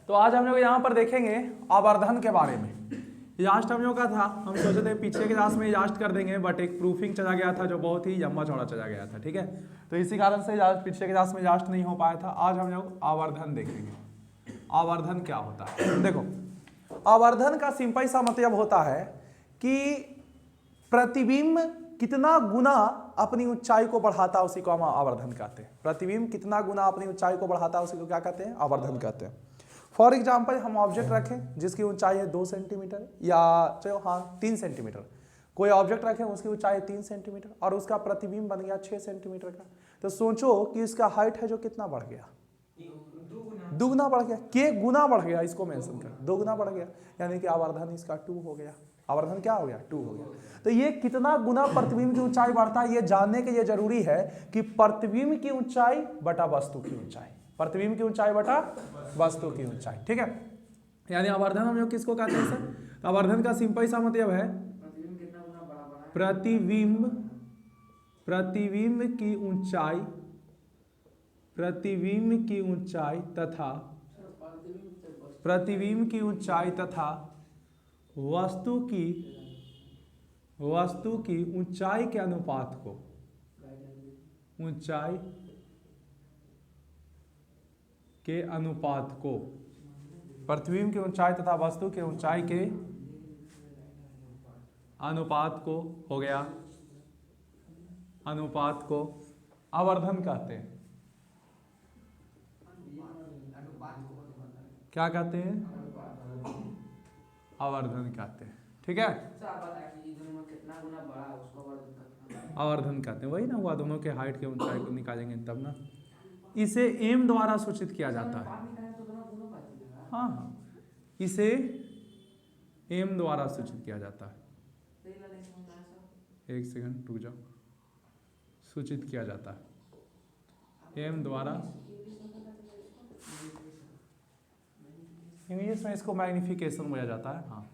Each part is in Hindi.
तो आज हम लोग यहाँ पर देखेंगे आवर्धन के बारे में। लास्ट हम लोग का था, हम सोचे थे पिछले क्लास में लास्ट कर देंगे, बट एक प्रूफिंग चला गया था जो बहुत ही लंबा चौड़ा चला गया था, ठीक है। तो इसी कारण से पिछले क्लास में लास्ट नहीं हो पाया था। आज हम लोग आवर्धन देखेंगे। आवर्धन क्या होता है? देखो, आवर्धन का सिंपल सा मतलब होता है कि प्रतिबिंब कितना गुना अपनी ऊंचाई को बढ़ाता है, उसी को हम आवर्धन कहते हैं। प्रतिबिंब कितना गुना अपनी ऊंचाई को बढ़ाता है, उसी को क्या कहते हैं? आवर्धन कहते हैं। फॉर एग्जाम्पल हम ऑब्जेक्ट रखें जिसकी ऊंचाई है 2 सेंटीमीटर या चलो हाँ 3 सेंटीमीटर। कोई ऑब्जेक्ट रखें उसकी ऊंचाई 3 सेंटीमीटर और उसका प्रतिबिंब बन गया 6 सेंटीमीटर का। तो सोचो कि इसका हाइट है जो कितना बढ़ गया? दुगुना बढ़ गया। के गुना बढ़ गया, इसको मेंशन कर, 2 गुना बढ़ गया, यानी कि आवर्धन इसका 2 हो गया। आवर्धन क्या हो गया? 2 हो गया। तो ये कितना गुना प्रतिबिंब की ऊंचाई बढ़ता है, ये जानने के लिए जरूरी है कि प्रतिबिंब की ऊंचाई बटा वस्तु की ऊंचाई, प्रतिबिंब की ऊंचाई बटा वस्तु की ऊंचाई, ठीक है। यानी आवर्धन हम लोग किसको कहते हैं सर? आवर्धन का सिंपल सा मतलब है प्रतिबिंब की ऊंचाई, प्रतिबिंब की ऊंचाई तथा प्रतिबिंब की ऊंचाई तथा वस्तु की ऊंचाई के अनुपात को, ऊंचाई के अनुपात को, प्रतिबिंब की ऊंचाई तथा वस्तु के ऊंचाई के अनुपात को हो गया, अनुपात को आवर्धन कहते हैं। क्या कहते हैं? आवर्धन कहते हैं, ठीक है। आवर्धन कहते हैं, वही ना हुआ, दोनों के हाइट के ऊंचाई को निकालेंगे तब ना। इसे एम द्वारा सूचित किया जाता है। हाँ हाँ, इसे एम द्वारा सूचित किया जाता है। एक सेकंड रुक जाओ, सूचित किया जाता है एम द्वारा। इंग्लिश में इसको मैग्निफिकेशन बोला जाता है। हाँ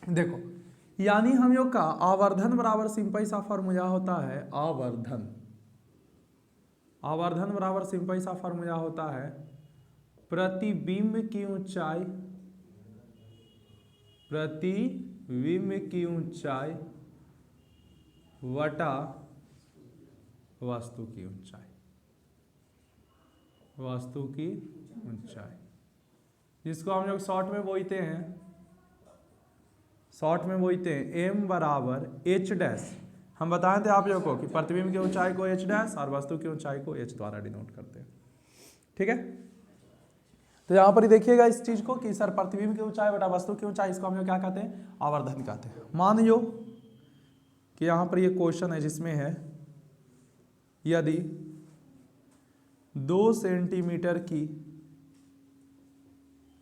देखो, यानी हम लोग का आवर्धन बराबर सिंपल सा फॉर्मूला होता है आवर्धन। आवर्धन बराबर सिंपल सा फॉर्मूला होता है प्रतिबिंब की ऊंचाई, प्रतिबिंब की ऊंचाई वटा वस्तु की ऊंचाई, वस्तु की ऊंचाई, जिसको हम लोग शॉर्ट में बोलते हैं, शॉर्ट में बोलते हैं एम बराबर एच डैश। हम बताए थे आप लोगों को कि प्रतिबिंब की ऊंचाई को एच डैश और वस्तु की ऊंचाई को एच द्वारा डिनोट करते हैं, ठीक है। तो यहाँ पर ही देखिएगा इस चीज को कि सर प्रतिबिंब की ऊंचाई बटा वस्तु की ऊंचाई, इसको हम लोग क्या कहते हैं? आवर्धन कहते हैं। मान लो कि यहाँ पर ये क्वेश्चन है जिसमें है यदि 2 सेंटीमीटर की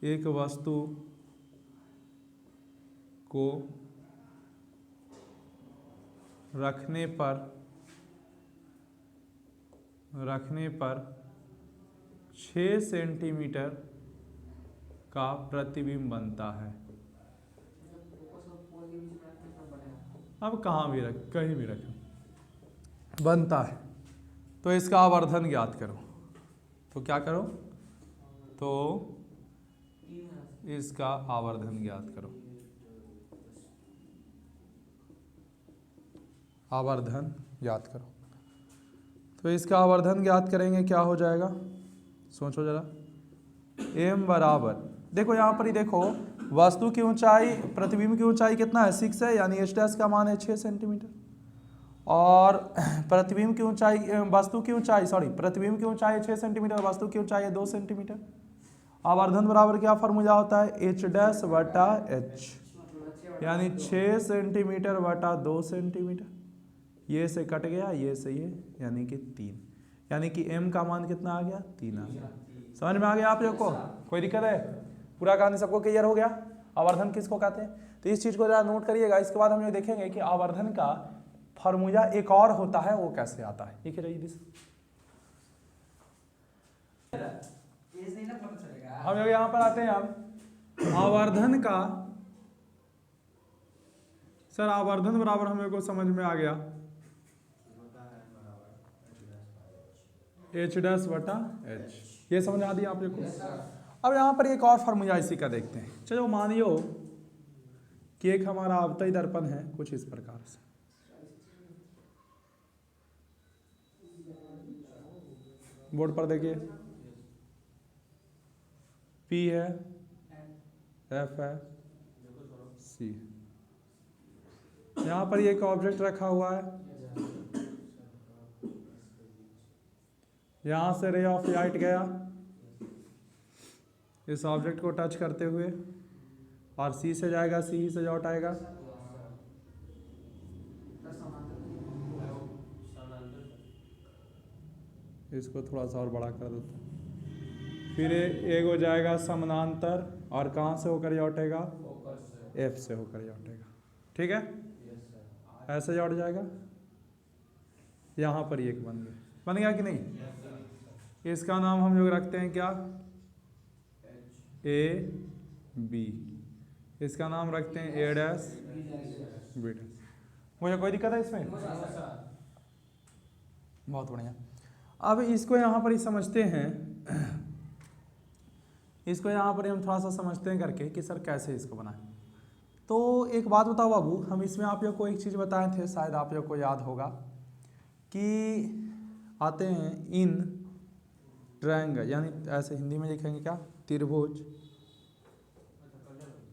एक वस्तु को रखने पर 6 सेंटीमीटर का प्रतिबिंब बनता है। अब कहाँ भी रख, कहीं भी रखें, बनता है, तो इसका आवर्धन ज्ञात करो। तो क्या करो? तो इसका आवर्धन ज्ञात करो। आवर्धन ज्ञात करो। तो इसका आवर्धन ज्ञात करेंगे, क्या हो जाएगा? सोचो जरा। एम बराबर, देखो यहाँ पर ही देखो, वस्तु की ऊंचाई, प्रतिबिंब की ऊंचाई कितना है? 6 है, यानी एच डैश का मान है 6 सेंटीमीटर। और प्रतिबिंब की ऊंचाई, वस्तु की ऊंचाई, सॉरी, प्रतिबिंब की ऊंचाई 6 सेंटीमीटर, वस्तु की ऊंचाई है 2 सेंटीमीटर। आवर्धन बराबर क्या फॉर्मूला होता है? एच डैश बटा एच, यानी 6 सेंटीमीटर बटा 2 सेंटीमीटर। ये से कट गया, ये से ये, यानी कि 3, यानी कि m का मान कितना आ गया? 3 आ गया। समझ में आ गया आप लोग को? कोई दिक्कत है? पूरा कहानी सबको क्लियर हो गया? आवर्धन किसको कहते हैं? तो इस चीज को जरा नोट करिएगा। इसके बाद हम लोग देखेंगे कि आवर्धन का फॉर्मूला एक और होता है, वो कैसे आता है। ठीक है, हम लोग यहाँ पर आते हैं। अब आवर्धन का, सर आवर्धन बराबर हम लोग को समझ में आ गया एच डैश बटा एच, ये समझ आ दिया आप लोग को। अब यहाँ पर एक और फार्मूला इसी का देखते हैं। चलो मानियो कि एक हमारा आपतई दर्पण है कुछ इस प्रकार से, बोर्ड पर देखिए, P है, F है, C। यहाँ पर एक ऑब्जेक्ट रखा हुआ है, यहाँ से रे ऑफ लाइट गया इस ऑब्जेक्ट को टच करते हुए और C से जाएगा, C से लौट आएगा। इसको थोड़ा सा और बड़ा कर देते हैं। फिर एक हो जाएगा समानांतर और कहाँ से होकर लौटेगा, F से होकर लौटेगा। ठीक है, ऐसे लौट जाएगा। यहाँ पर एक बन गया कि नहीं। इसका नाम हम लोग रखते हैं क्या, A B। इसका नाम रखते हैं A डैश B डैश। मुझे कोई दिक्कत है इसमें? बहुत बढ़िया। अब इसको यहाँ पर ही समझते हैं, इसको यहाँ पर हम थोड़ा सा समझते हैं करके कि सर कैसे इसको बनाएं। तो एक बात बताओ बाबू, हम इसमें आप लोग को एक चीज़ बताए थे, शायद आप लोग को याद होगा कि आते हैं इन ट्रायंगल, यानी ऐसे हिंदी में लिखेंगे क्या, त्रिभुज।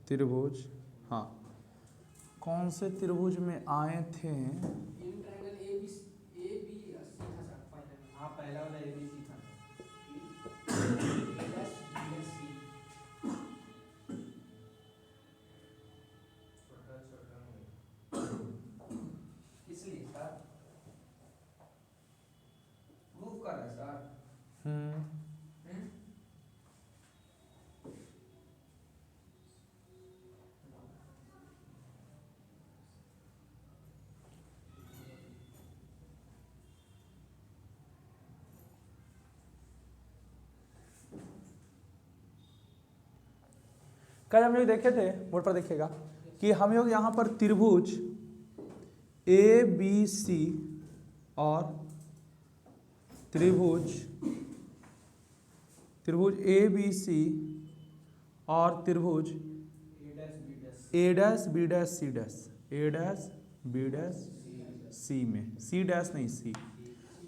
त्रिभुज, हाँ, कौन से त्रिभुज में आए थे, कल हम लोग देखे थे, बोर्ड पर देखिएगा कि हम लोग यहाँ पर त्रिभुज ABC और त्रिभुज ABC और त्रिभुज A dash B dash C dash, A dash B dash C में, C डैश नहीं C,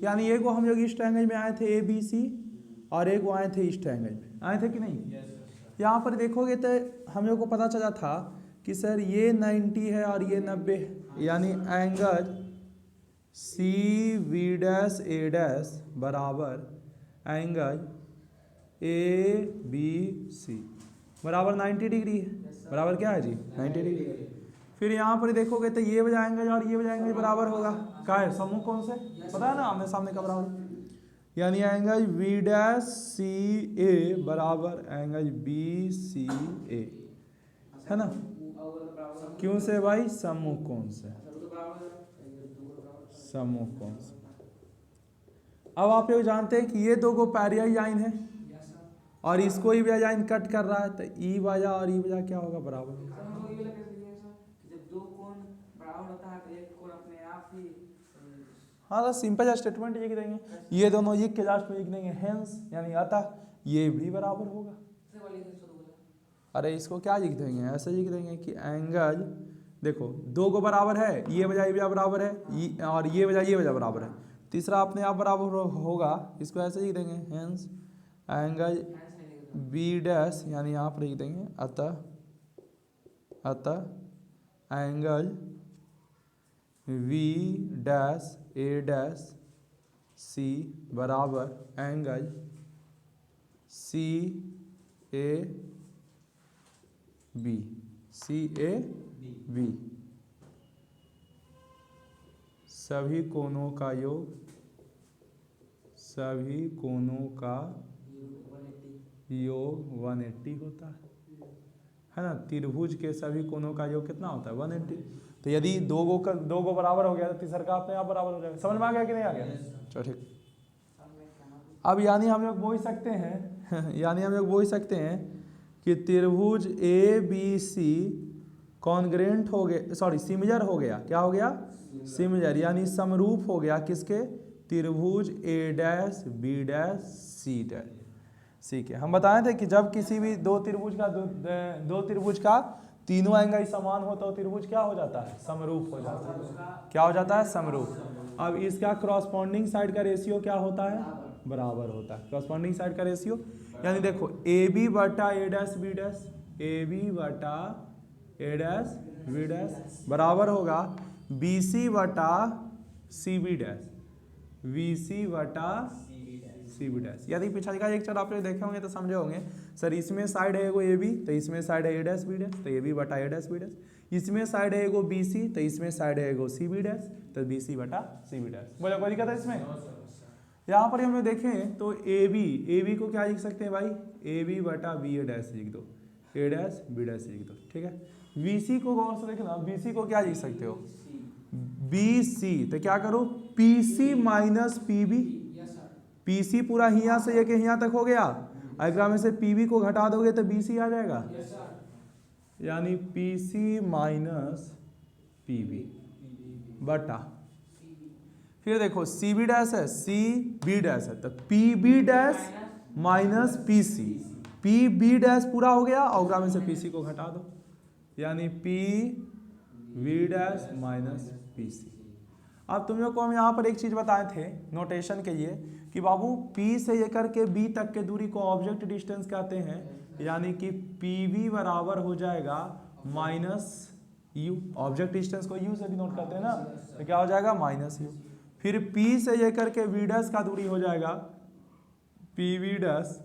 यानी एक वो हम लोग इस ट्रायंगल में आए थे ABC और एक वो आए थे इस ट्रायंगल में, आए थे कि नहीं। यहाँ पर देखोगे तो हम लोग को पता चला था कि सर ये 90 है और ये 90 है, यानी angle CV dash A dash बराबर एंगल ABC बराबर 90 डिग्री है। बराबर क्या है जी, 90 डिग्री। फिर यहाँ पर देखोगे तो ये वाला एंगल और ये वाला एंगल बराबर होगा, क्या है, समूह कौन से, पता है ना, आमने सामने का बराबर, यानी एंगल V डैश CA बराबर एंगल BCA, है ना। क्यों से भाई, समूह कौन से, समूह कौन से। अब आप लोग जानते हैं कि ये दो को पैरेलल लाइन है और इसको ही भी लाइन कट कर रहा है, तो ई वाला और ई वाला क्या होगा, बराबर होगा। हाँ तो सिंपल स्टेटमेंट लिख देंगे, ये दोनों लिख के लास्ट में लिख देंगे हेंस, यानी अतः ये भी बराबर होगा। अरे इसको क्या लिख देंगे, ऐसे लिख देंगे कि एंगल, देखो दो को बराबर है, ये वजह बराबर है और ये वजह बराबर है, तीसरा अपने आप बराबर होगा, इसको ऐसे लिख देंगे हेंस एंगल B डैश, यानी यहाँ पर लिख देंगे अतः angle V dash A dash C बराबर एंगल CAB, सभी कोणों का योग, सभी कोणों का योग 180 होता है ना। त्रिभुज के सभी कोणों का योग कितना होता है, 180। तो यदि दो को बराबर हो गया तो तीसरा का अपने आप बराबर हो जाएगा। समझ में आ गया कि नहीं आ गया, चलो ठीक। अब यानी हम लोग बोल सकते हैं यानी हम लोग बोल सकते हैं कि त्रिभुज ABC कॉन्ग्रेंट हो गया, सॉरी सिमिलर हो गया, क्या हो गया, सिमिलर, यानी समरूप हो गया किसके, त्रिभुज A dash B dash C dash. C के। हम बताए थे कि जब किसी भी दो त्रिभुज का तीनों एंगल समान हो तो त्रिभुज क्या हो जाता है, समरूप हो जाता है। क्या हो जाता है, समरूप। अब इसका क्रॉसपॉन्डिंग साइड का रेशियो क्या होता है, बराबर होता है। क्रॉसपॉन्डिंग साइड का रेशियो यानी देखो ए बी बटा A dash B dash, A B बटा ए डैश बी डैश बराबर होगा बी सी बटा सी बी डैश, वी सी बटा सी बी डैश। यदि पिछले का एक चर आप देखे होंगे तो समझे होंगे सर, इसमें साइड है एगो ए बी तो इसमें साइड है ए डैश बी डैश, तो ए बी बटा ए डैश बी डैश। इसमें साइड है एगो बी सी तो इसमें साइड है एगो सी बी डैश, तो बी सी बटा सी बी डैश। बोलो कोई दिक्कत है इसमें? यहाँ पर हम लोग देखें तो ए बी को क्या लिख सकते हैं भाई, ए बी बटा बी ए डैश लिख दो, ए डैश बी डैश लिख दो, ठीक है। बी सी को गौर से देखना, बी सी को क्या लिख सकते हो, बी सी, तो क्या करो p c minus p b, p c पूरा यहाँ से ये यहाँ तक हो गया, अगर में से पी बी को घटा दोगे तो बी सी आ जाएगा, यानी p c minus p b बटा, फिर देखो सी बी डैश है, सी बी डैश है, तो p b dash minus p c, p b dash पूरा हो गया और में से पी सी को घटा दो, यानी p v dash minus p c. अब तुम लोग को हम यहाँ पर एक चीज बताए थे नोटेशन के लिए कि बाबू P से लेकर के B तक के दूरी को ऑब्जेक्ट डिस्टेंस कहते हैं, यानी कि PV बराबर हो जाएगा माइनस U। ऑब्जेक्ट डिस्टेंस को U से भी नोट करते हैं ना, तो क्या हो जाएगा माइनस U। फिर P से लेकर के V डैश का दूरी हो जाएगा PV डैश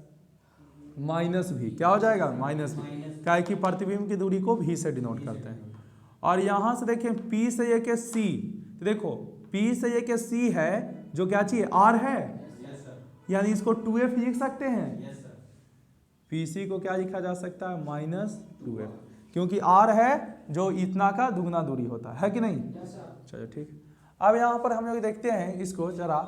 माइनस V, क्या हो जाएगा माइनस V, क्या है कि प्रतिबिंब की दूरी को V से डिनोट करते हैं। और यहाँ से देखें P से लेकर C, तो देखो P से लेकर C है जो क्या चाहिए R है, यानी इसको 2f लिख सकते हैं, PC को क्या लिखा जा सकता है माइनस 2f, क्योंकि R है जो इतना का दुगना दूरी होता है कि नहीं। चलो ठीक है, अब यहाँ पर हम लोग देखते हैं इसको जरा,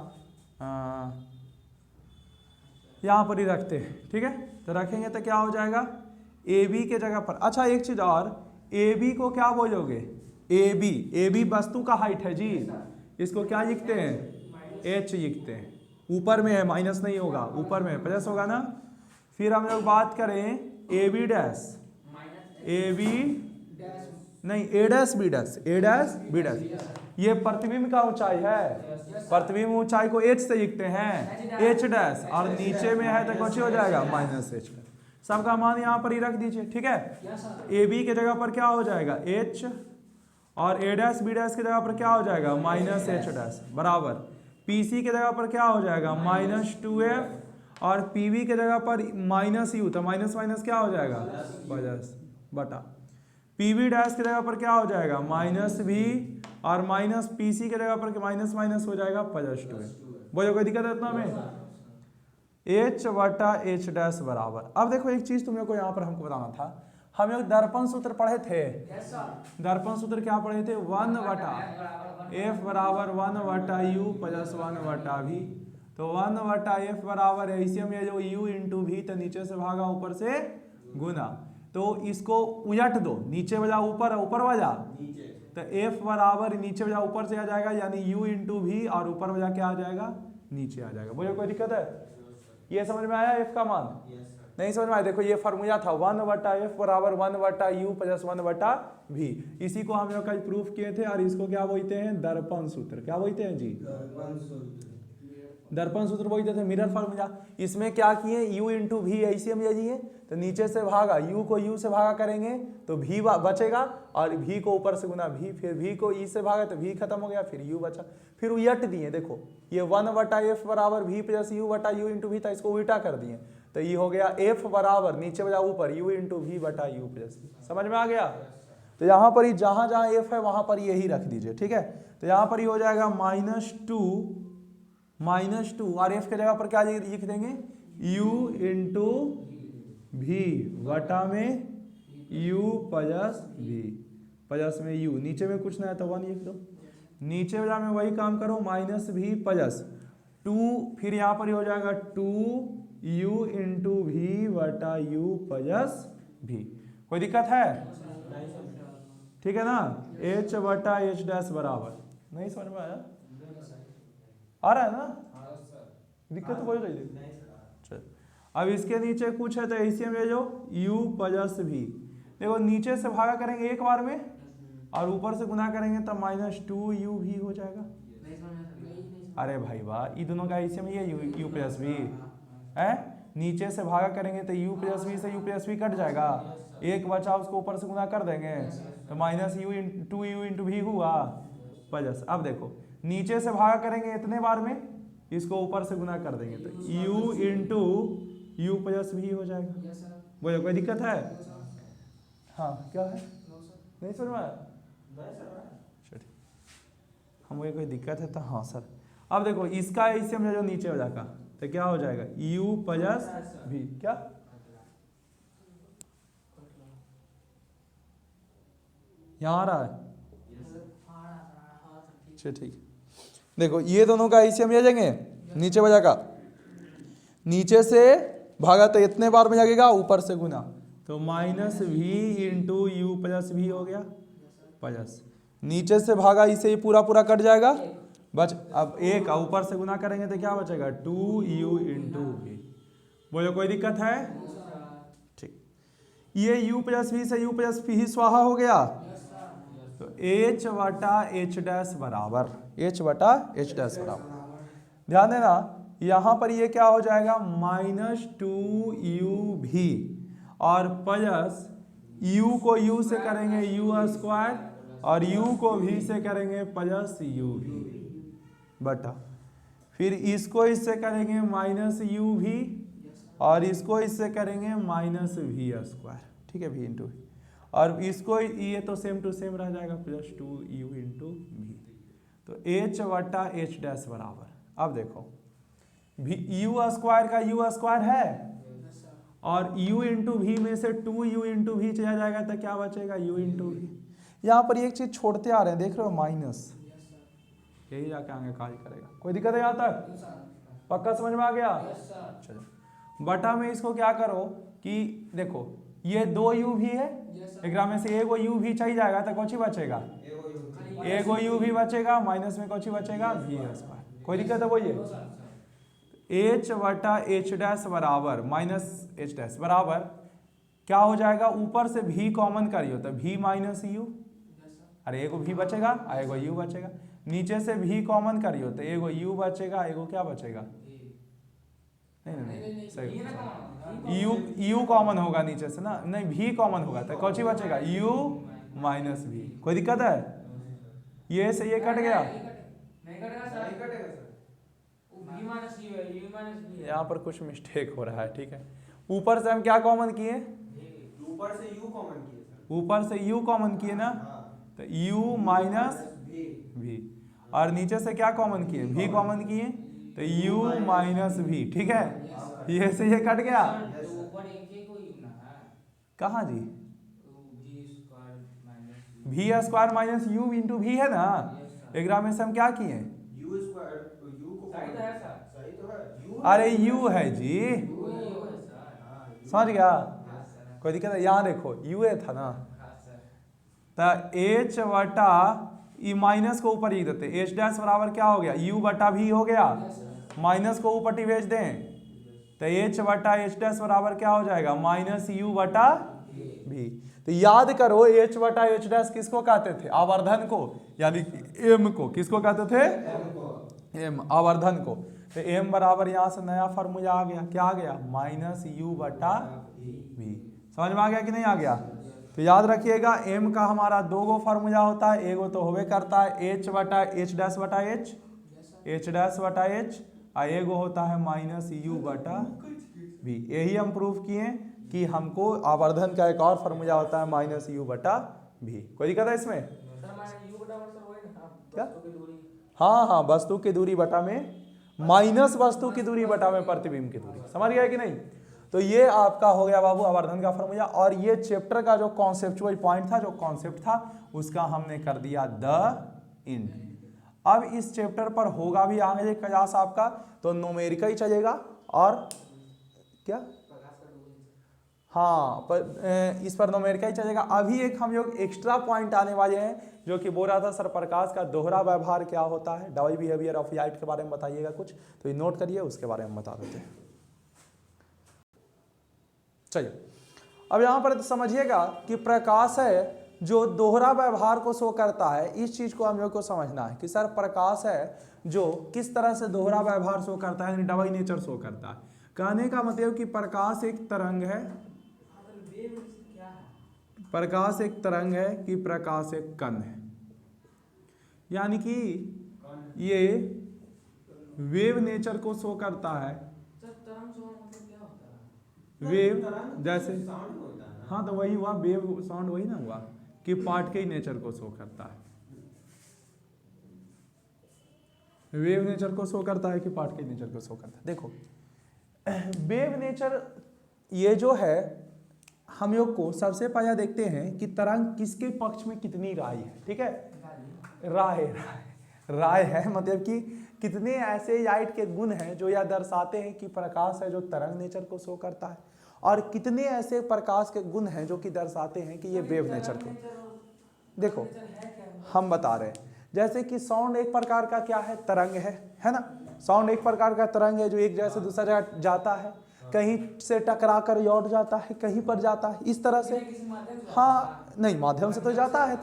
यहाँ पर ही रखते हैं, ठीक है। तो रखेंगे तो क्या हो जाएगा ए बी के जगह पर, अच्छा एक चीज और, ए बी को क्या बोलोगे, ए बी वस्तु का हाइट है जी, इसको क्या लिखते हैं एच लिखते हैं, ऊपर में है माइनस नहीं होगा, ऊपर में प्लस होगा ना। फिर हम लोग बात करें a b dash, A b नहीं a dash B dash, a dash B dash, ये प्रतिबिंब का ऊंचाई है, प्रतिबिंब ऊंचाई को एच से लिखते हैं एच डैश, और नीचे में है तो कुछ हो जाएगा माइनस एच। सबका मान यहाँ पर ही रख दीजिए, ठीक है। ए बी के जगह पर क्या हो जाएगा एच, और ए डैश बी डैश की जगह पर क्या हो जाएगा माइनस एच डैश बराबर, पी सी के जगह पर क्या हो जाएगा माइनस 2f, और पी वी के जगह पर माइनस यू, तो माइनस माइनस क्या हो जाएगा प्लस बटा, पी वी डैश की जगह पर क्या हो जाएगा माइनस वी, और माइनस पी सी के जगह पर माइनस माइनस हो जाएगा प्लस 2f। बोलो कोई दिक्कत है इतना में, एच बटा एच डैश बराबर। अब देखो एक चीज तुम लोग को यहाँ पर हमको बताना था, हम लोग दर्पण सूत्र पढ़े थे, दर्पण सूत्र क्या पढ़े थे, 1 बटा एफ बराबर 1 बटा यू प्लस 1 बटा वी, तो 1 बटा एफ बराबर है इसी में जो यू इंटू वी, तो नीचे से भागा ऊपर से गुना, तो इसको उलट दो, नीचे बजा ऊपर, ऊपर बजा तो एफ बराबर नीचे बजा ऊपर से आ जाएगा, यानी यू इंटू वी, और ऊपर बजा क्या आ जाएगा नीचे आ जाएगा। बोलो कोई दिक्कत है, ये समझ में आया एफ का मान? नहीं समझ में आया? देखो ये फार्मूला था 1 बटा एफ बराबर 1 बटा यू प्लस 1 बटा वी, इसी को हम लोग कल प्रूफ किए थे, और इसको क्या बोलते हैं दर्पण सूत्र। क्या बोलते हैं जी, दर्पण सूत्र बोलते थे, मिरर फार्मूला। इसमें क्या किए u इंटू वी ऐसे हम ले लिए, तो नीचे से भागा, u को u से भागा करेंगे तो v बचेगा, और v को ऊपर से गुना v, फिर v को e से भागा तो v खत्म हो गया, फिर u बचा, फिर उलट दिए। देखो ये 1 बटा एफ बराबर v प्लस यू बटा यू इंटू वी था, इसको उल्टा कर दिए, तो ये हो गया f बराबर नीचे बजा ऊपर u इंटू वी बटा यू प्लस वी। समझ में आ गया? तो यहाँ पर ही जहाँ जहाँ f है वहाँ पर यही रख दीजिए, ठीक है। तो यहाँ पर ही हो जाएगा -2 और f के जगह पर क्या लिख देंगे u इंटू वी बटा में u प्लस वी, प्लस में u, नीचे में कुछ ना है तो 1 लिख दो, नीचे वाला में वही काम करो माइनस वी प्लस 2, फिर यहाँ पर ही हो जाएगा 2u इंटू वी बटा यू प्लस वी। कोई दिक्कत है? ठीक है ना, h बटा एच डैश बराबर, नहीं समझ में आया? आ रहा है ना? दिक्कत तो कोई नहीं। चल अब इसके नीचे कुछ है तो एलसीएम ले लो u प्लस भी। देखो नीचे से भागा करेंगे एक बार में और ऊपर से गुना करेंगे तो -2u भी हो जाएगा। अरे भाई वाह, ये दोनों का एलसीएम ये u प्लस भी है। नीचे से भागा करेंगे तो u प्लस भी से u प्लस भी कट जाएगा, एक बचा उसको ऊपर से गुना कर देंगे तो -2u इंटू भी हुआ प्लस। अब देखो नीचे से भागा करेंगे इतने बार में, इसको ऊपर से गुना कर देंगे तो u इंटू यू प्लस भी हो जाएगा। बोलो कोई दिक्कत है? हाँ क्या है, नहीं समझ में आया? हमें कोई दिक्कत है तो हाँ सर। अब देखो इसका एलसीएम जो नीचे हो जाएगा तो क्या हो जाएगा u प्लस भी। क्या यहाँ आ रहा है? अच्छा ठीक। देखो ये दोनों का एलसीएम ले जाएंगे नीचे हो जाएगा, नीचे से भागा तो इतने बार में लगेगा, ऊपर से गुना तो -v इंटू यू प्लस भी हो गया प्लस। नीचे से भागा इसे ही पूरा पूरा कट जाएगा बच। अब एक ऊपर से गुना करेंगे तो क्या बचेगा 2u इंटू भी। बोलो कोई दिक्कत है? ठीक। ये u प्लस भी से u प्लस भी स्वाहा हो गया तो h बटा h डैश बराबर h बटा h डैश बराबर। ध्यान देना यहाँ पर ये क्या हो जाएगा -2u भी और प्लस u को u से करेंगे u स्क्वायर और u को v से करेंगे प्लस u भी बटा, फिर इसको इससे करेंगे -u भी और इसको इससे करेंगे -v स्क्वायर, ठीक है v इंटू भी, और इसको ये तो सेम टू सेम रह जाएगा +2u इंटू भी। तो h बटा h डैश बराबर। अब देखो u स्क्वायर का u स्क्वायर है और u इंटू भी में से 2u इंटू भी चला जाएगा तो क्या बचेगा u इंटू भी। यहाँ पर एक चीज छोड़ते आ रहे हैं, देख रहे हो माइनस, यही जाके आगे कार्य करेगा। कोई दिक्कत है यहाँ तक? पक्का समझ में आ गया? चलो बटा में इसको क्या करो कि देखो ये 2u भी है, एक में से एगो u भी चाहिए जाएगा तो कौन बचेगा? एगो u भी बचेगा, माइनस में कौन बचेगा v स्क्वायर। कोई दिक्कत है? बोलिए h बटा h डैश बराबर -h डैश बराबर क्या हो जाएगा, ऊपर से v कॉमन करियो तो v माइनस u, अरे एगो v बचेगा एगो u बचेगा, नीचे से v कॉमन करियो तो एगो u बचेगा एगो क्या बचेगा, नहीं सही u कॉमन होगा नीचे से ना, नहीं v कॉमन होगा तो कौन बचेगा u माइनस v। कोई दिक्कत है? ये से ये कट गया, यहाँ पर कुछ मिस्टेक हो रहा है, ठीक है। ऊपर से हम क्या कॉमन किए, ऊपर से u कॉमन किए सर, ऊपर से u कॉमन किए ना तो u माइनस v, और नीचे से क्या कॉमन किए v कॉमन किए तो u माइनस v, ठीक है। ये से ये कट गया, कहाँ जी v square minus u into भी है ना, एक में से हम क्या किए u स्क्वायर u को सही तो है, अरे u है जी, समझ गया? कोई दिक्कत है? यहाँ देखो u था ना तो h बटा ई माइनस को ऊपर ही देते, h डैश बराबर क्या हो गया u बटा भी हो गया, माइनस को ऊपर ही भेज दें तो h बटा h डैश बराबर क्या हो जाएगा -u बटा भी। तो याद करो h बटा h डैश किसको कहते थे, आवर्धन को, यानी m को किसको कहते थे, m आवर्धन को। तो m बराबर यहाँ से नया फार्मूला आ गया, क्या आ गया -u बटा v। समझ में आ गया कि नहीं आ गया? तो याद रखिएगा m का हमारा दो गो फार्मूला होता है, एगो तो होवे करता है h बटा h डैश बटा h डैश बटा h, और एगो होता है -u बटा v। यही हम प्रूफ किए कि हमको आवर्धन का एक और फार्मूला होता है -u बटा v। कोई दिक्कत है इसमें? क्या? हाँ हाँ, वस्तु की दूरी बटा में माइनस वस्तु की दूरी बटा में प्रतिबिंब की दूरी। समझ गया कि नहीं? तो ये आपका हो गया बाबू आवर्धन का फार्मूला, और ये चैप्टर का जो कॉन्सेप्चुअल पॉइंट था, जो कॉन्सेप्ट था, उसका हमने कर दिया द इंड। अब इस चैप्टर पर होगा भी आगे क्लास आपका तो न्यूमेरिकल ही चलेगा, और क्या हाँ पर इस पर न्यूमेरिकल ही चलेगा। अभी एक हम लोग एक्स्ट्रा पॉइंट आने वाले हैं जो कि बोल रहा था सर प्रकाश का दोहरा व्यवहार क्या होता है, डबल बिहेवियर ऑफ लाइट के बारे में बताइएगा कुछ, तो ये नोट करिए, उसके बारे में बता देते हैं। चलिए अब यहाँ पर समझिएगा कि प्रकाश है जो दोहरा व्यवहार को शो करता है। इस चीज को हम लोग को समझना है कि सर प्रकाश है जो किस तरह से दोहरा व्यवहार शो करता है, यानी डबल नेचर शो करता है। कहने का मतलब कि प्रकाश एक तरंग है, प्रकाश एक तरंग है कि प्रकाश एक कण है, यानी कि ये वेव नेचर को शो करता है। वेव जैसे, हाँ तो वही हुआ, वेव साउंड वही ना हुआ कि पार्टिकल नेचर को शो करता है। वेव नेचर को शो करता है कि पार्टिकल नेचर को शो करता है। देखो वेव नेचर ये जो है, हम लोग को सबसे पहले देखते हैं कि तरंग किसके पक्ष में कितनी राय है। ठीक है, राय है मतलब कि कितने ऐसे लाइट के गुण हैं जो यह दर्शाते हैं कि प्रकाश है जो तरंग नेचर को शो करता है, और कितने ऐसे प्रकाश के गुण हैं जो कि दर्शाते हैं कि ये वेव नेचर को। देखो हम बता रहे हैं, जैसे कि साउंड एक प्रकार का क्या है, तरंग है ना। साउंड एक प्रकार का तरंग है जो एक जगह से दूसरा जगह जाता है, कहीं से टकरा कर लौट जाता है, कहीं पर जाता है, इस तरह से। हाँ नहीं, माध्यम से तो जाता है,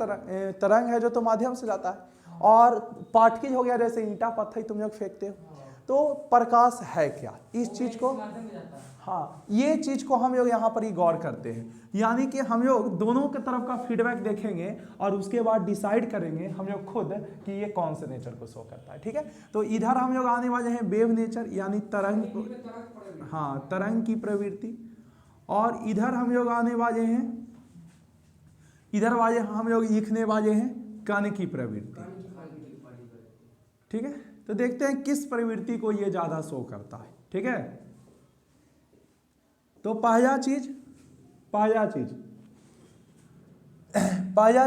तरंग है जो तो माध्यम से जाता है। और पार्टिकल हो गया जैसे ईंटा पत्थर तुम लोग फेंकते हो, तो प्रकाश है क्या, इस चीज को, हाँ ये चीज को हम लोग यहाँ पर ही गौर करते हैं। यानी कि हम लोग दोनों की तरफ का फीडबैक देखेंगे और उसके बाद डिसाइड करेंगे हम लोग खुद कि ये कौन से नेचर को शो करता है। ठीक है, तो इधर हम लोग आने वाले हैं वेव नेचर यानी तरंग, हाँ तरंग की प्रवृत्ति, और इधर हम लोग आने वाले हैं, इधर वाले हम लोग लिखने वाले हैं कण की प्रवृत्ति। ठीक है, तो देखते हैं किस प्रवृत्ति को ये ज्यादा शो करता है। ठीक है, तो पहला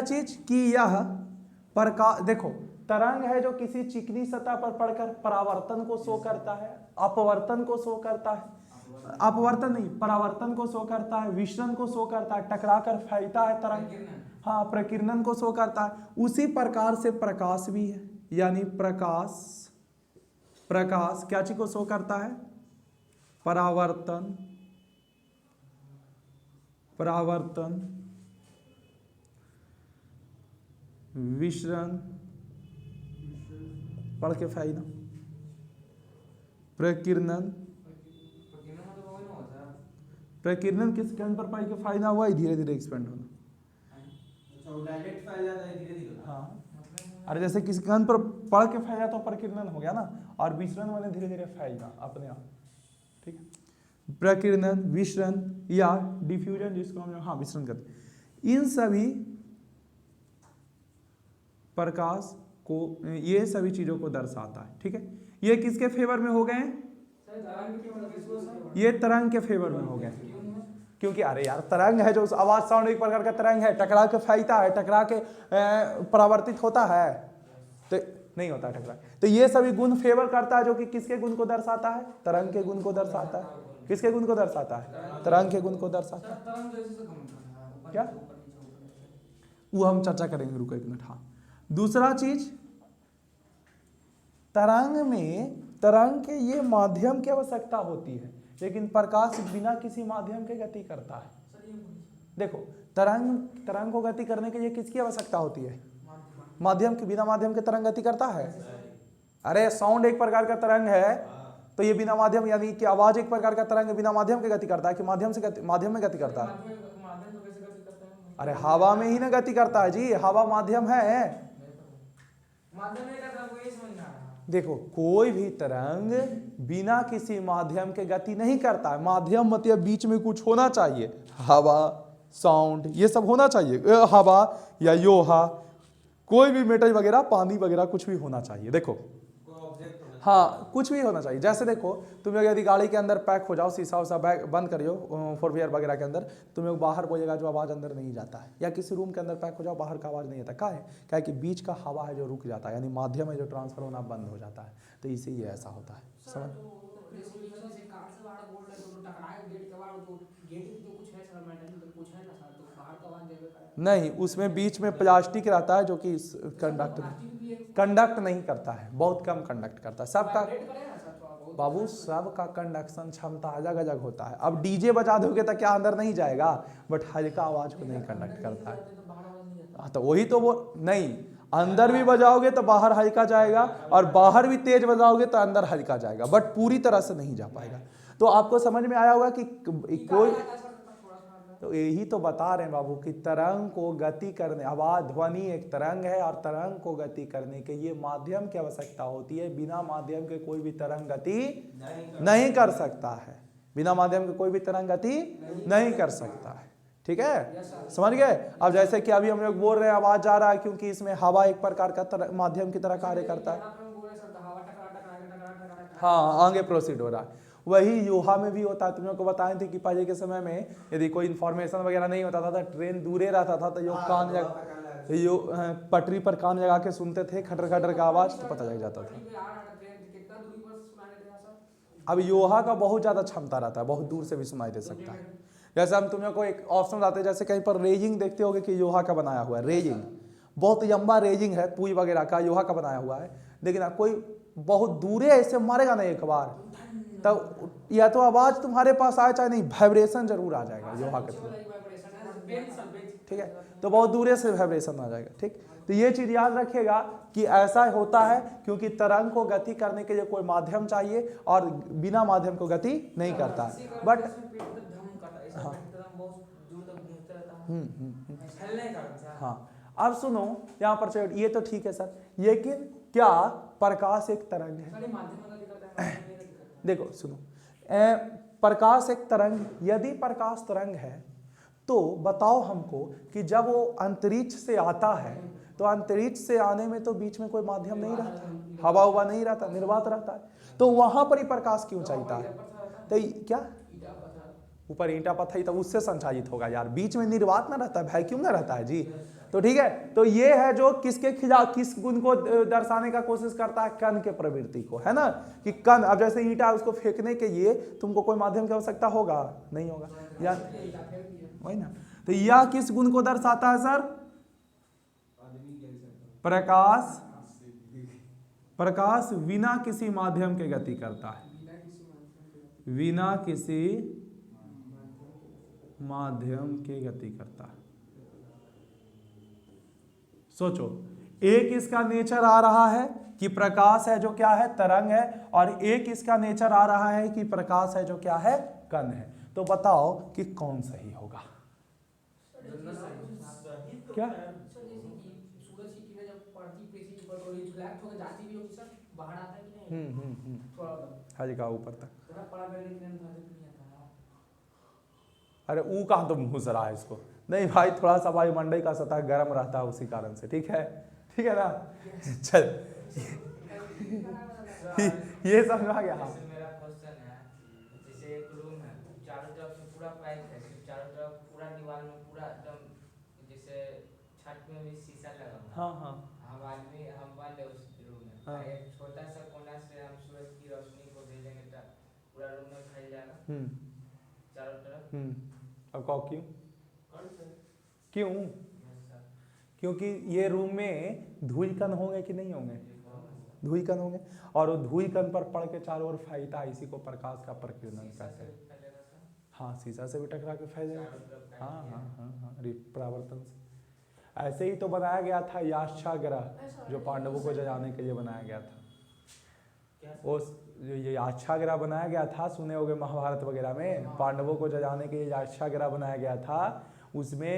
चीज कि यह प्रकाश, देखो तरंग है जो किसी चिकनी सतह पर पड़कर परावर्तन को शो करता है, अपवर्तन को शो करता है, अपवर्तन नहीं परावर्तन को शो करता है, विचलन को शो करता है, टकरा कर फैलता है तरंग, हाँ प्रकीर्णन को शो करता है। उसी प्रकार से प्रकाश भी है, यानी प्रकाश क्या चीज को शो करता है, परावर्तन, विचलन, पढ़ के फायदा, प्रकीर्णन किस कण पर पाई के फायदा हुआ है, धीरे धीरे एक्सपेंड होना। डायरेक्ट फैल जाता है धीरे धीरे। हाँ अरे जैसे किसी कण पर पढ़ के फैला तो प्रकीर्णन हो गया ना, और विचलन वाले धीरे धीरे फैलना अपने आप। ठीक है, प्रकीर्णन, विचलन या डिफ्यूजन जिसको हम हाँ विचलन करते हैं, इन सभी प्रकाश को, ये सभी चीजों को दर्शाता है। ठीक है, ये किसके फेवर में हो गए हैं, ये तरंग के फेवर में हो गए, क्योंकि अरे यार तरंग है जो आवाज साउंड एक प्रकार का तरंग है, टकरा के फैलता है, टकरा के परावर्तित होता है, तो नहीं होता टकरा, तो ये सभी गुण फेवर करता है जो कि किसके गुण को दर्शाता है, तरंग के गुण को दर्शाता है। किसके गुण को दर्शाता है, तरंग के गुण को दर्शाता है। क्या वो हम चर्चा करेंगे, रुको एक मिनट। हाँ दूसरा चीज, तरंग के ये माध्यम की आवश्यकता होती है, लेकिन प्रकाश बिना किसी माध्यम के गति करता है। देखो तरंग को गति करने के लिए किसकी आवश्यकता होती है, माध्यम की, बिना माध्यम के तरंग गति करता है। अरे साउंड एक प्रकार का तरंग है, तो ये बिना माध्यम, यानी कि आवाज एक प्रकार का तरंग बिना माध्यम के गति करता है कि माध्यम में गति करता है। अरे हवा में ही ना गति करता है जी, हवा माध्यम है। देखो कोई भी तरंग बिना किसी माध्यम के गति नहीं करता है। माध्यम मतलब बीच में कुछ होना चाहिए, हवा, साउंड, ये सब होना चाहिए, हवा या लोहा, कोई भी मेटल वगैरह, पानी वगैरह, कुछ भी होना चाहिए। देखो हाँ कुछ भी होना चाहिए। जैसे देखो तुम लोग यदि गाड़ी के अंदर पैक हो जाओ, शीशा उसा बैग बंद करियो, 4 वगैरह के अंदर, तुम लोग बाहर बोलेगा जो आवाज़ अंदर नहीं जाता है, या किसी रूम के अंदर पैक हो जाओ, बाहर का आवाज़ नहीं आता। क्या है कि बीच का हवा है जो रुक जाता है, यानी माध्यम है जो ट्रांसफर होना बंद हो जाता है, तो इसीलिए ऐसा होता है। समझ नहीं, उसमें बीच में प्लास्टिक रहता है जो कि कंडक्ट नहीं करता है, बहुत कम कंडक्ट करता है। सबका बाबू सब का कंडक्शन क्षमता अलग अलग होता है। अब डीजे बजा दोगे तो क्या अंदर नहीं जाएगा, बट हल्का आवाज को नहीं कंडक्ट करता है। हाँ तो वही तो वो नहीं, अंदर भी बजाओगे तो बाहर हल्का जाएगा और बाहर भी तेज बजाओगे तो अंदर हल्का जाएगा, बट पूरी तरह से नहीं जा पाएगा। तो आपको समझ में आया होगा कि कोई, तो यही तो बता रहे हैं बाबू कि तरंग को गति करने, आवाज ध्वनि एक तरंग है और तरंग को गति करने के लिए माध्यम की आवश्यकता होती है। बिना माध्यम के कोई भी तरंग गति नहीं कर सकता है, बिना माध्यम के कोई भी तरंग गति नहीं कर सकता है। ठीक है, समझ गए। अब जैसे कि अभी हम लोग बोल रहे हैं आवाज जा रहा है क्योंकि इसमें हवा एक प्रकार का माध्यम की तरह कार्य करता है। हाँ आगे प्रोसीड हो रहा है। वही योहा में भी होता है। तुम लोग को बताए थे कि पहले के समय में यदि कोई इन्फॉर्मेशन वगैरह नहीं होता था तो ट्रेन दूरे रहता था तो यो कान यो पटरी पर कान लगा के सुनते थे, खटर खटर का आवाज, तो पता लग जाता था। अब योहा का बहुत ज्यादा क्षमता रहता है, बहुत दूर से भी सुनाई दे सकता है। जैसे हम तुम लोग को एक ऑप्शन बताते हैं, जैसे कहीं पर रेजिंग देखते होगे कि योहा का बनाया हुआ है, रेजिंग बहुत लंबा रेजिंग है, पुई वगैरह का योहा का बनाया हुआ है, लेकिन कोई बहुत दूरे ऐसे मारेगा ना एक बार, तब या तो आवाज तुम्हारे पास आए चाहे नहीं, वाइब्रेशन जरूर आ जाएगा योहा के थ्रू। ठीक है, तो बहुत दूरे से वाइब्रेशन आ जाएगा। ठीक, तो ये चीज याद रखिएगा कि ऐसा होता है क्योंकि तरंग को गति करने के लिए कोई माध्यम चाहिए और बिना माध्यम को गति नहीं करता है। बट हाँ, अब सुनो यहाँ पर, ये तो ठीक है सर, लेकिन क्या प्रकाश एक तरंग है? देखो सुनो, प्रकाश एक तरंग, यदि प्रकाश तरंग है तो बताओ हमको कि जब वो अंतरिक्ष से आता है तो अंतरिक्ष से आने में तो बीच में कोई माध्यम नहीं रहता, हवा हुआ नहीं रहता, निर्वात रहता है, तो वहां पर ही प्रकाश क्यों चाहिए है? तो क्या ऊपर ईंटा पत्थर ही तो उससे संचालित होगा यार, बीच में निर्वात ना रहता है, वैक्यूम ना रहता है जी। तो ठीक है, तो ये है जो किसके खिलाफ, किस गुण को दर्शाने का कोशिश करता है, कण के प्रवृत्ति को, है ना, कि कण, अब जैसे ईंटा उसको फेंकने के लिए तुमको कोई माध्यम की आवश्यकता होगा, नहीं होगा यार, वही ना। तो यह किस गुण को दर्शाता है सर? प्रकाश, प्रकाश बिना किसी माध्यम के गति करता है, बिना किसी माध्यम के गति करता है। सोचो, एक इसका नेचर आ रहा है कि प्रकाश है जो क्या है, तरंग है, और एक इसका नेचर आ रहा है कि प्रकाश है जो क्या है, कण है। तो बताओ कि कौन सही होगा? क्या हल्का ऊपर तक, अरे ऊ कहाँ तुम घुस रहा है इसको, नहीं भाई, थोड़ा सा वायुमंडल का सतह गर्म रहता है उसी कारण से, ठीक है ना। चल ये समझा गया। हाँ मेरा क्वेश्चन है, जैसे एक रूम है, चारों तरफ से पूरा पैक है, सिर्फ चारों तरफ पूरा दीवार में पूरा एकदम, जैसे छत में भी शीशा लगा हुआ है। हाँ हाँ, हम बंद है उस रूम में। हाँ। एक छोटा सा कोना से हम सूरज की रोशनी को भेजेंगे तो पूरा रूम में फैल जाएगा चारों तरफ। अब कहो क्यों? क्योंकि ये रूम में धूल कण होंगे कि नहीं होंगे? धूल कण होंगे, और वो धूल कण पर पड़ के चारों ओर फैलता है, इसी को प्रकाश का प्रकीर्णन कहते हैं। हाँ, शीशा से भी टकरा के फैलेगा। हाँ हाँ हाँ हाँ, परावर्तन से। ऐसे ही तो बनाया गया था याच्छाग्रह, जो पांडवों को जलाने के लिए बनाया गया था। वो ये याच्छाग्रह बनाया गया था, सुने होगे महाभारत वगैरह में, पांडवों को जलाने के लिए याच्छाग्रह बनाया गया था। उसमें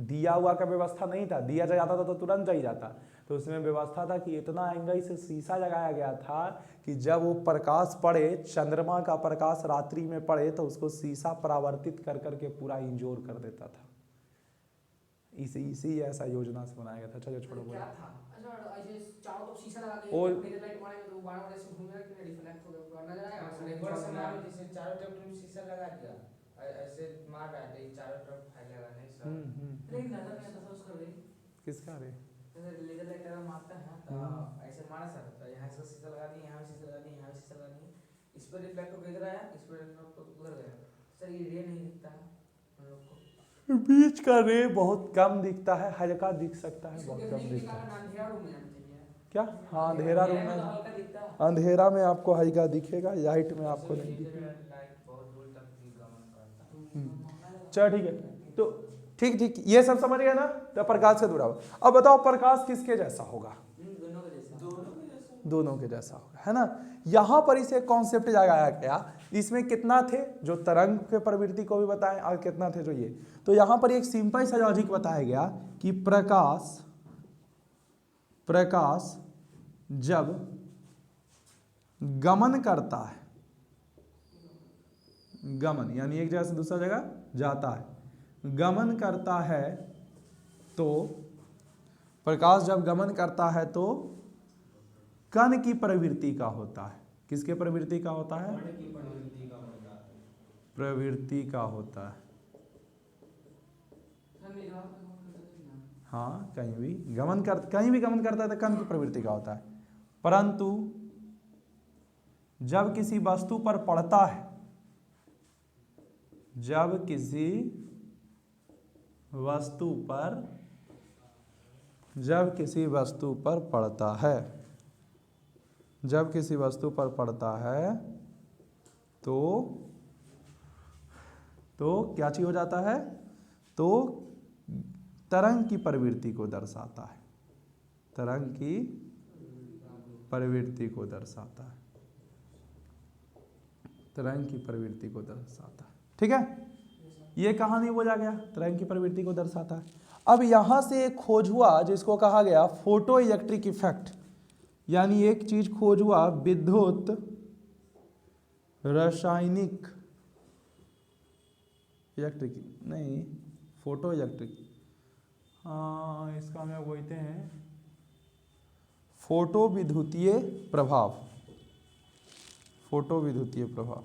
दिया हुआ का व्यवस्था नहीं था, दिया जाता था तो तुरंत जल जाता, तो उसमें व्यवस्था था कि इतना एंगल से शीशा लगाया गया था कि जब वो प्रकाश पड़े, चंद्रमा का प्रकाश रात्रि में पड़े, तो उसको शीशा परावर्तित कर करके पूरा इंजोर कर देता था। इसी ऐसा योजना से बनाया गया था। चलो छोड़ो, बोलो। चारों तरफ तुम शीशा लगा दिया, ऐसे मार रहा है, चारों तरफ फैलेगा नहीं सर? लेकिन नजर नहीं आता उसका रे। किसका रे? जैसे लेजर लाइट अगर मारता है तो ऐसे मारा सर, तो यहाँ से शीशा लगा दिए, यहाँ शीशा लगा दिए, यहाँ शीशा लगा दिए, इस पर रिफ्लेक्ट होकर इधर आया, इस पर रिफ्लेक्ट होकर उधर गया। सर ये रे नहीं दिखता है हम लोग को, बीच का रे बहुत कम दिखता है, हल्का दिख सकता है, बहुत कम दिखता है। क्या? हाँ, अंधेरा रूम में, हल्का दिखता है, अंधेरा में आपको हल्का दिखेगा, लाइट में आपको नहीं दिखेगा। लाइट बहुत दूर तक भी गमन करता है। चलो ठीक है, तो ठीक ठीक ये सब समझ गए ना। तो प्रकाश से जुड़ा हुआ। अब बताओ प्रकाश किसके जैसा होगा? दोनों के जैसा, दोनों के जैसा होगा, है ना। यहां पर इसे कॉन्सेप्ट जगाया गया, इसमें कितना थे जो तरंग के प्रवृत्ति को भी बताएं और कितना थे जो ये। तो यहां पर एक सिंपल सा लॉजिक बताया गया कि प्रकाश जब गमन करता है, गमन यानी एक जगह से दूसरा जगह जाता है, गमन करता है, तो प्रकाश जब गमन करता है तो कण की प्रवृत्ति का होता है। किसके प्रवृत्ति का होता है? प्रवृत्ति का होता है। हाँ, कहीं भी गमन करता है तो कण की प्रवृत्ति का होता है। परंतु जब किसी वस्तु पर पड़ता है, जब किसी वस्तु पर पड़ता है, जब किसी वस्तु पर पड़ता है तो क्या चीज हो जाता है? तो तरंग की प्रवृत्ति को दर्शाता है, तरंग की प्रवृत्ति को दर्शाता है, तरंग की प्रवृत्ति को दर्शाता है। ठीक है, ये कहानी बोला गया, तरंग की प्रवृत्ति को दर्शाता है। अब यहां से एक खोज हुआ जिसको कहा गया फोटो इलेक्ट्रिक इफेक्ट, यानी एक चीज खोज हुआ विद्युत रासायनिक इलेक्ट्रिक, नहीं फोटो इलेक्ट्रिक, हाँ इसका हम बोलते हैं फोटो विद्युतीय प्रभाव, फोटो विद्युतीय प्रभाव,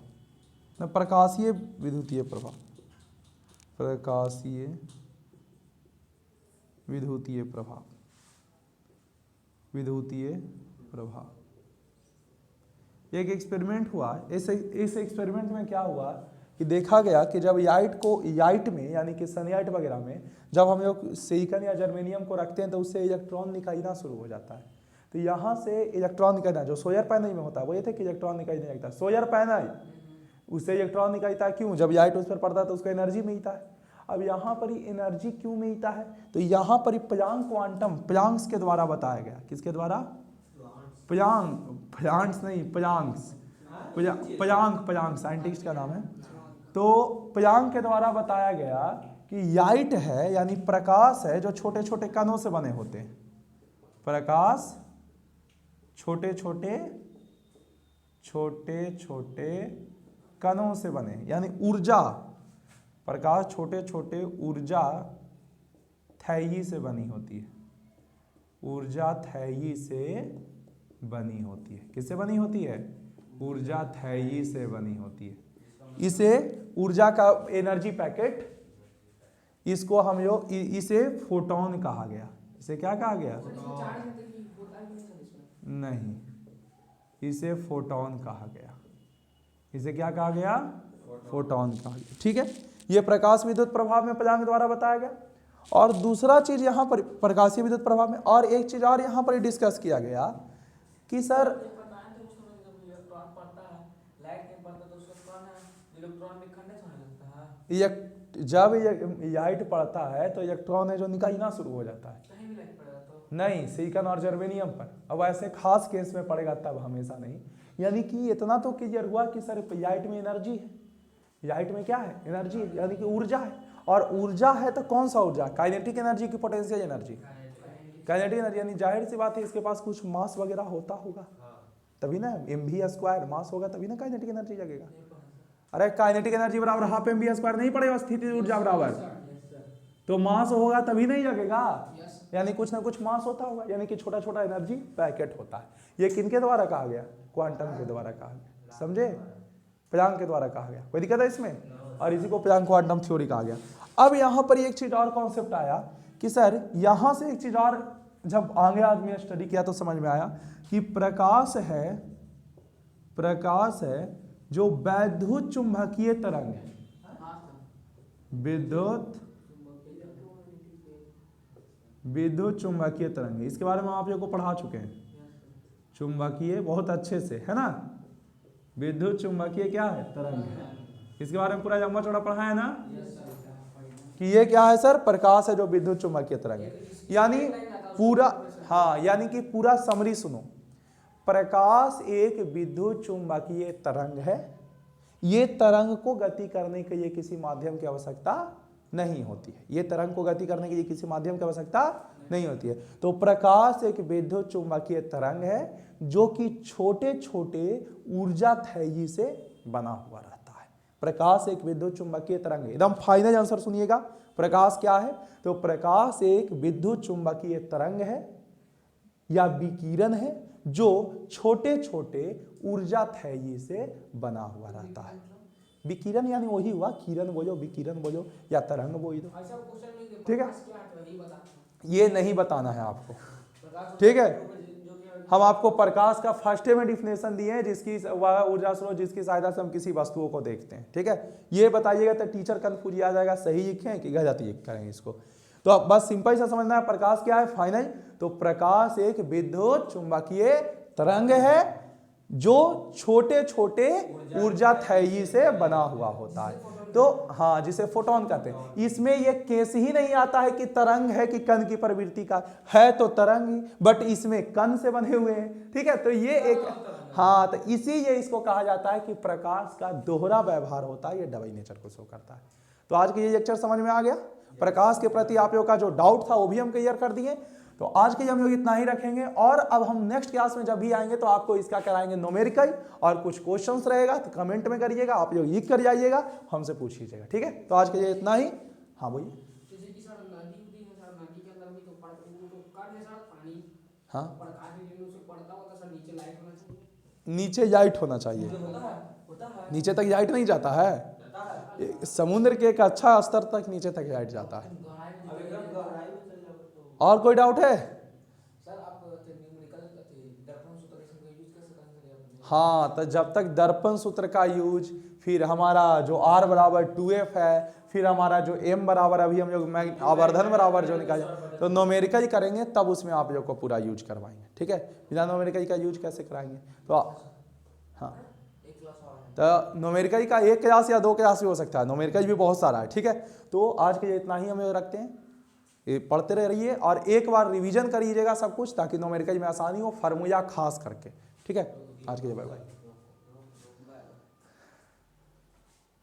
न प्रकाशीय विद्युतीय प्रभाव, प्रकाशीय विद्युतीय प्रभाव, विद्युतीय प्रभाव। एक एक्सपेरिमेंट हुआ, इस एक्सपेरिमेंट में क्या हुआ कि देखा गया कि जब लाइट में यानी कि सनलाइट वगैरह में जब हम लोग सिलिकॉन या जर्मेनियम को रखते हैं तो उससे इलेक्ट्रॉन निकलना शुरू हो जाता है। तो यहाँ से इलेक्ट्रॉन निकलना जो सोलर पैनल में होता है वो ये थे कि इलेक्ट्रॉन निकलने लगता है, सोलर पैनल उससे इलेक्ट्रॉन निकलता है। क्यों? जब लाइट उस पर पड़ता है तो उसको एनर्जी मिलता है। अब यहाँ पर ही एनर्जी क्यों मिलता है? तो यहाँ पर ही प्लांक क्वांटम, प्लांक्स के द्वारा बताया गया। किसके द्वारा? प्लांक साइंटिस्ट का नाम है। तो प्लांक के द्वारा बताया गया कि लाइट है यानी प्रकाश है जो छोटे छोटे कणों से बने होते हैं। प्रकाश छोटे छोटे कणों से बने, यानी ऊर्जा, प्रकाश छोटे छोटे ऊर्जा थैली से बनी होती है, ऊर्जा थैली से बनी होती है। किससे बनी होती है? ऊर्जा थैली से बनी होती है। इसे ऊर्जा का एनर्जी पैकेट, इसको हम लोग इसे फोटोन कहा गया। इसे क्या कहा गया? नहीं, इसे फोटोन कहा गया। इसे क्या कहा गया? फोटोन कहा गया। ठीक है, ये प्रकाश विद्युत प्रभाव में प्लांक द्वारा बताया गया। और दूसरा चीज यहाँ पर प्रकाशीय विद्युत प्रभाव में और एक चीज और यहाँ पर डिस्कस किया गया कि सर जब लाइट पड़ता है तो इलेक्ट्रॉन है जो निकलना शुरू हो जाता है। नहीं, सिलिकॉन और जर्मेनियम पर। अब ऐसे खास केस में पड़ेगा तब, हमेशा नहीं। यानी कि इतना तो क्लियर हुआ कि सर लाइट में एनर्जी है। लाइट में क्या है? एनर्जी, यानी कि ऊर्जा है। और ऊर्जा है तो कौन सा ऊर्जा? काइनेटिक एनर्जी की पोटेंशियल एनर्जी? काइनेटिक एनर्जी, यानी जाहिर सी बात है इसके पास कुछ मास वगैरह होता होगा तभी ना, mv² मास होगा तभी ना काइनेटिक एनर्जी लगेगा। अरे काइनेटिक एनर्जी बराबर हाफ mv² नहीं पड़ेगा, स्थिति ऊर्जा बराबर, तो मास होगा तभी नहीं लगेगा। यानी कुछ ना कुछ मास होता होगा, यानी कि छोटा छोटा एनर्जी पैकेट होता है। ये किनके द्वारा कहा गया? क्वांटम के द्वारा कहा गया, समझे? प्लांक के द्वारा कहा गया। कोई दिक्कत है इसमें? और इसी को प्लांक क्वांटम थ्योरी कहा गया। अब यहाँ पर एक चीज और कॉन्सेप्ट आया कि सर यहाँ से एक चीज और जब आगे आदमी ने स्टडी किया तो समझ में आया कि प्रकाश है जो वैद्युत चुंबकीय तरंग है, विद्युत चुंबकीय तरंग है। इसके बारे में आप लोगों को पढ़ा चुके हैं। चुंबकीय, बहुत अच्छे से, है ना, विद्युत चुंबकीय क्या है, तरंग है। इसके बारे में पूरा लंबा चौड़ा पढ़ा है ना कि ये क्या है सर, प्रकाश है जो विद्युत चुंबकीय तरंग है। यानी पूरा, हाँ, यानी कि पूरा समरी सुनो, प्रकाश एक विद्युत चुंबकीय तरंग है। ये तरंग को गति करने के लिए किसी माध्यम की आवश्यकता नहीं होती है। ये तरंग को गति करने के लिए किसी माध्यम की आवश्यकता नहीं होती है। तो प्रकाश एक विद्युत चुंबकीय तरंग है जो कि छोटे छोटे ऊर्जा थैली से बना हुआ रहता है। प्रकाश एक विद्युत चुंबकीय तरंग है। एकदम फाइनल आंसर सुनिएगा, प्रकाश क्या है, तो प्रकाश एक विद्युत चुंबकीय तरंग है या विकिरण है जो छोटे छोटे ऊर्जा थैली से बना हुआ रहता है। विकिरण यानी वही हुआ, किरण बोलो, विकिरण बोलो या तरंग बोलो, ठीक है। ये नहीं बताना है आपको, ठीक है। हम आपको प्रकाश का फर्स्ट में डिफिनेशन दिए हैं, जिसकी वह ऊर्जा स्रोत जिसकी सहायता से हम किसी वस्तुओं को देखते हैं, ठीक है। ये बताइएगा तो टीचर कंफ्यूज आ जाएगा, सही लिखें कि गलत लिख करें इसको। तो अब बस सिंपल सा समझना है प्रकाश क्या है फाइनल। तो प्रकाश एक विद्युत चुंबकीय तरंग है जो छोटे छोटे ऊर्जा थैली से बना हुआ होता है। तो हाँ, जिसे फोटोन कहते हैं। इसमें ये केस ही नहीं आता है कि तरंग है कि कण की प्रवृत्ति का है, तो तरंग ही, बट इसमें कण से बने हुए हैं, ठीक है। तो ये एक, हाँ, तो इसीलिए इसको कहा जाता है कि प्रकाश का दोहरा व्यवहार होता है, ये डबल नेचर को शो करता है। तो आज के ये लेक्चर समझ में आ गया। प्रकाश के प्रति आप लोगों का जो डाउट था वो भी हम क्लियर कर दिए। तो आज के हम लोग इतना ही रखेंगे, और अब हम नेक्स्ट क्लास में जब भी आएंगे तो आपको इसका कराएंगे न्यूमेरिकल, और कुछ क्वेश्चंस रहेगा तो कमेंट में करिएगा, आप लोग लिख कर जाइएगा, हमसे पूछ लीजिएगा, ठीक है। तो आज के लिए इतना ही। हाँ बोलिए। हाँ, नीचे लाइट होना चाहिए, नीचे तक लाइट नहीं जाता है, समुद्र के एक अच्छा स्तर तक नीचे तक लाइट जाता है। और कोई डाउट है? हाँ, तो जब तक दर्पण सूत्र का यूज, फिर हमारा जो R बराबर 2F है, फिर हमारा जो M बराबर अभी हम लोग आवर्धन बराबर जो निकाले, तो न्यूमेरिकल करेंगे तब उसमें आप लोग को पूरा यूज करवाएंगे, ठीक है। बिना न्यूमेरिकल का यूज कैसे कराएंगे? तो हाँ, तो न्यूमेरिकल का एक क्लास या 2 क्लास भी हो सकता है, न्यूमेरिकल भी बहुत सारा है, ठीक है। तो आज के लिए इतना ही हम लोग रखते हैं। ये पढ़ते रहिए और एक बार रिवीजन करिएगा सब कुछ, ताकि न्यूमेरिकल में आसानी हो, फार्मूला खास करके, ठीक है। आज के लिए बाय बाय।